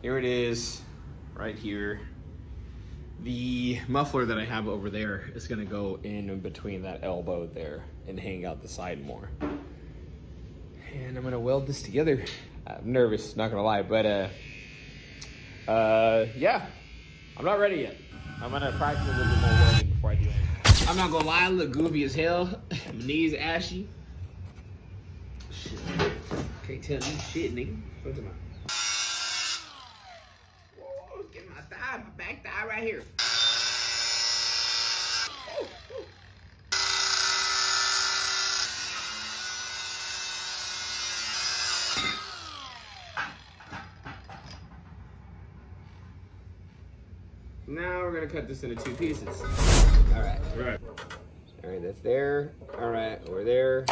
Here it is, right here. The muffler that I have over there is gonna go in between that elbow there and hang out the side more. And I'm gonna weld this together. I'm nervous, not gonna lie, but yeah, I'm not ready yet. I'm gonna practice a little bit more welding before I do anything. I'm not gonna lie, I look goofy as hell. My knees ashy. Shit. Can't tell me shit, nigga. What's it about? Whoa, get my thigh, my back thigh right here. Now we're gonna cut this into 2 pieces. All right. All right, that's there. All right, over there.